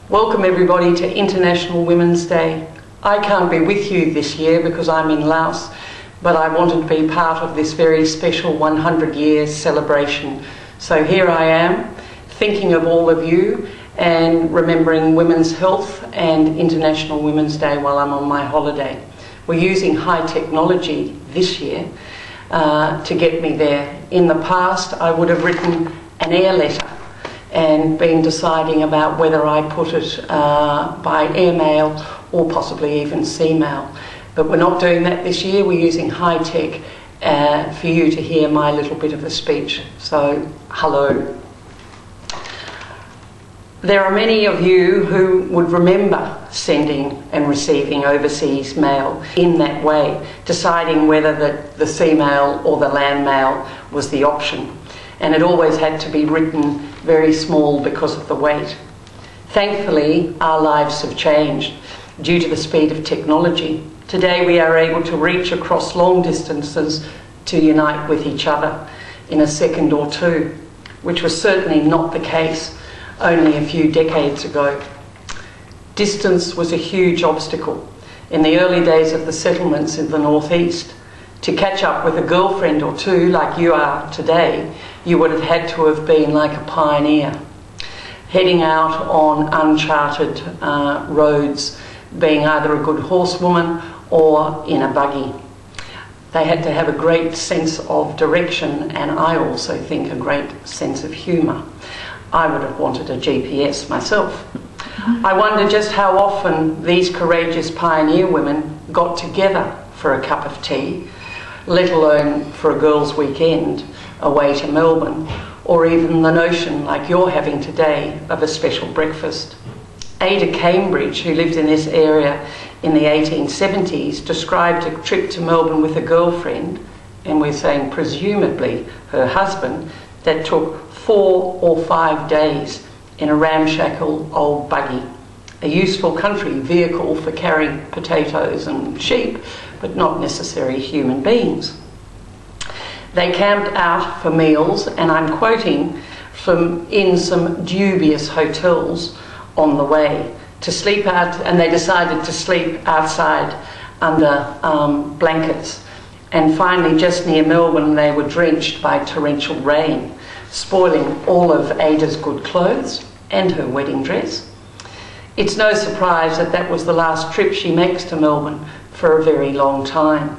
Welcome everybody to International Women's Day. I can't be with you this year because I'm in Laos, but I wanted to be part of this very special 100 years celebration. So here I am, thinking of all of you and remembering women's health and International Women's Day while I'm on my holiday. We're using high technology this year to get me there. In the past, I would have written an air letter and been deciding about whether I put it by airmail or possibly even sea mail. But we're not doing that this year. We're using high tech for you to hear my little bit of a speech. So, hello. There are many of you who would remember sending and receiving overseas mail in that way, deciding whether the sea mail or the land mail was the option. And it always had to be written very small because of the weight. Thankfully, our lives have changed due to the speed of technology. Today we are able to reach across long distances to unite with each other in a second or two, which was certainly not the case only a few decades ago. Distance was a huge obstacle in the early days of the settlements in the northeast. To catch up with a girlfriend or two like you are today, you would have had to have been like a pioneer, heading out on uncharted roads, being either a good horsewoman or in a buggy. They had to have a great sense of direction, and I also think a great sense of humour. I would have wanted a GPS myself. I wonder just how often these courageous pioneer women got together for a cup of tea, let alone for a girls' weekend away to Melbourne, or even the notion, like you're having today, of a special breakfast. Ada Cambridge, who lived in this area in the 1870s, described a trip to Melbourne with a girlfriend, and we're saying presumably her husband, that took 4 or 5 days in a ramshackle old buggy, a useful country vehicle for carrying potatoes and sheep, but not necessarily human beings. They camped out for meals, and I'm quoting in some dubious hotels on the way to sleep out, and they decided to sleep outside under blankets. And finally, just near Melbourne, they were drenched by torrential rain, spoiling all of Ada's good clothes and her wedding dress. It's no surprise that that was the last trip she makes to Melbourne for a very long time.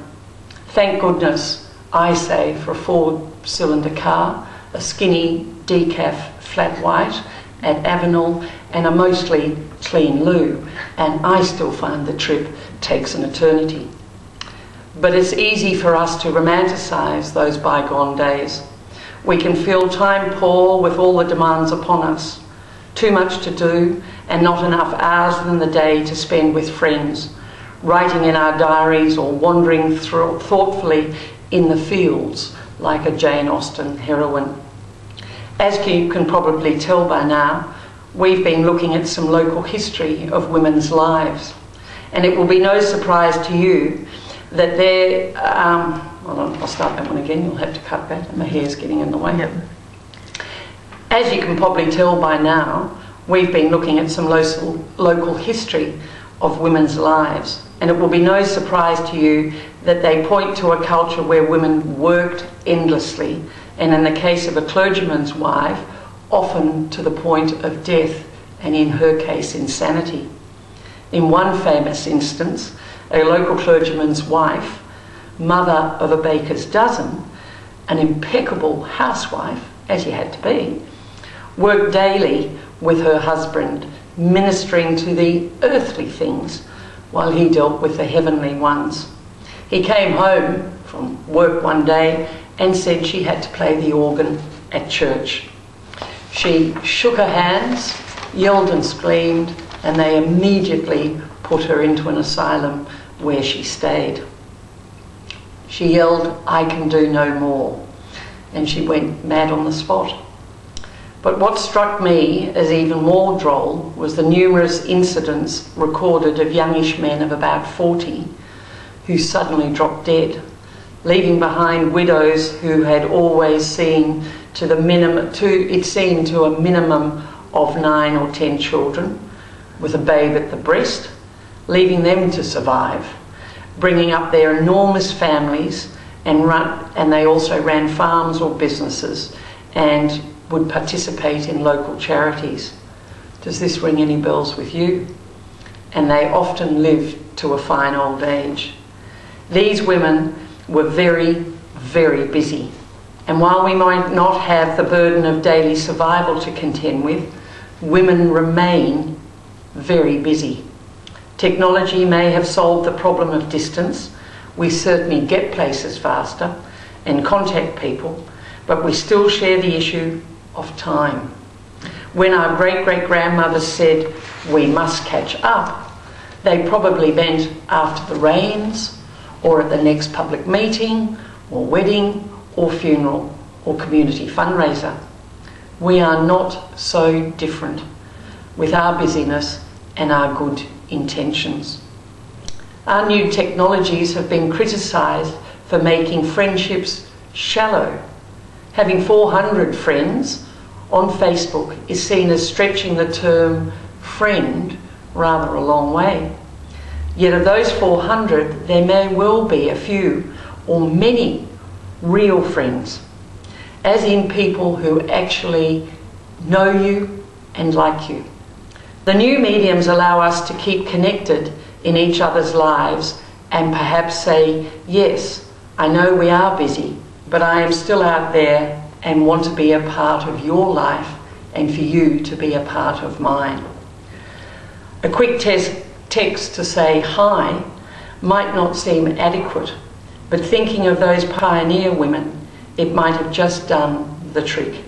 Thank goodness, I say, for a 4-cylinder car, a skinny decaf flat white at Avenel, and a mostly clean loo, and I still find the trip takes an eternity. But it's easy for us to romanticise those bygone days. We can feel time poor with all the demands upon us, too much to do and not enough hours in the day to spend with friends, writing in our diaries or wandering through thoughtfully in the fields like a Jane Austen heroine. As you can probably tell by now, we've been looking at some local history of women's lives, and it will be no surprise to you that there, I'll start that one again, you'll have to cut that, my hair's getting in the way. Yep. As you can probably tell by now, we've been looking at some local history of women's lives, and it will be no surprise to you that they point to a culture where women worked endlessly, and in the case of a clergyman's wife, often to the point of death, and in her case, insanity. In one famous instance, a local clergyman's wife, mother of a baker's dozen, an impeccable housewife, as you had to be, worked daily with her husband, ministering to the earthly things while he dealt with the heavenly ones. He came home from work one day and said she had to play the organ at church. She shook her hands, yelled and screamed, and they immediately put her into an asylum where she stayed. She yelled, "I can do no more," and she went mad on the spot. But what struck me as even more droll was the numerous incidents recorded of youngish men of about 40 who suddenly dropped dead, leaving behind widows who had always seen to a minimum of 9 or 10 children, with a babe at the breast, leaving them to survive, bringing up their enormous families, and they also ran farms or businesses and would participate in local charities. Does this ring any bells with you? And they often lived to a fine old age. These women were very, very busy. And while we might not have the burden of daily survival to contend with, women remain very busy. Technology may have solved the problem of distance. We certainly get places faster and contact people, but we still share the issue of time. When our great-great-grandmothers said, "We must catch up," they probably meant after the rains, or at the next public meeting, or wedding, or funeral, or community fundraiser. We are not so different with our busyness and our good intentions. Our new technologies have been criticised for making friendships shallow. Having 400 friends on Facebook is seen as stretching the term friend rather a long way. Yet of those 400, there may well be a few or many real friends, as in people who actually know you and like you. The new mediums allow us to keep connected in each other's lives and perhaps say, yes, I know we are busy, but I am still out there and want to be a part of your life and for you to be a part of mine. A quick text to say hi might not seem adequate, but thinking of those pioneer women, it might have just done the trick.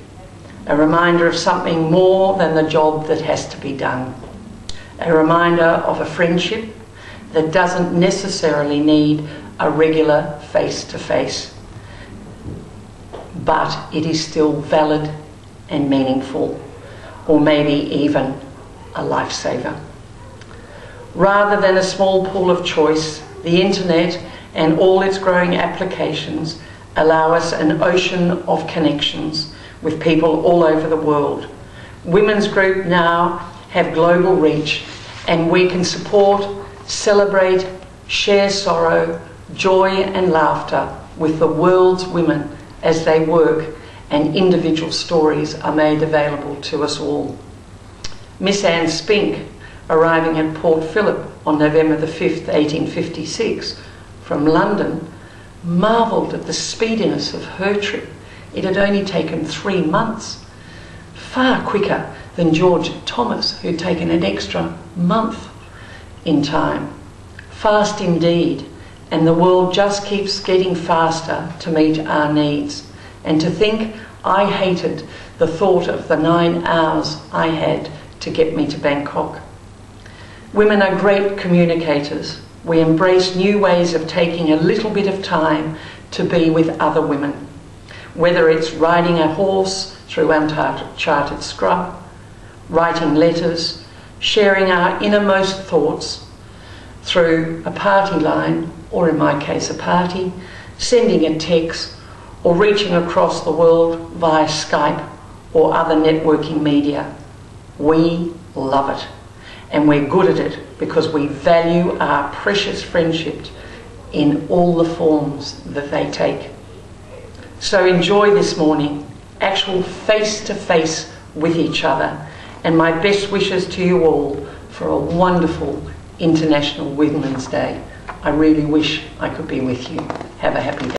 A reminder of something more than the job that has to be done. A reminder of a friendship that doesn't necessarily need a regular face-to-face, but it is still valid and meaningful, or maybe even a lifesaver. Rather than a small pool of choice, the internet and all its growing applications allow us an ocean of connections with people all over the world. Women's Group now have global reach, and we can support, celebrate, share sorrow, joy and laughter with the world's women as they work and individual stories are made available to us all. Miss Anne Spink, arriving at Port Phillip on November the 5th, 1856, from London, marvelled at the speediness of her trip. It had only taken 3 months, far quicker than George Thomas, who'd taken an extra month in time. Fast indeed, and the world just keeps getting faster to meet our needs. And to think I hated the thought of the 9 hours I had to get me to Bangkok. Women are great communicators. We embrace new ways of taking a little bit of time to be with other women, whether it's riding a horse through uncharted scrub, writing letters, sharing our innermost thoughts through a party line, or in my case a party, sending a text, or reaching across the world via Skype or other networking media. We love it, and we're good at it because we value our precious friendship in all the forms that they take. So enjoy this morning, actual face-to-face with each other, and my best wishes to you all for a wonderful International Women's Day. I really wish I could be with you. Have a happy day.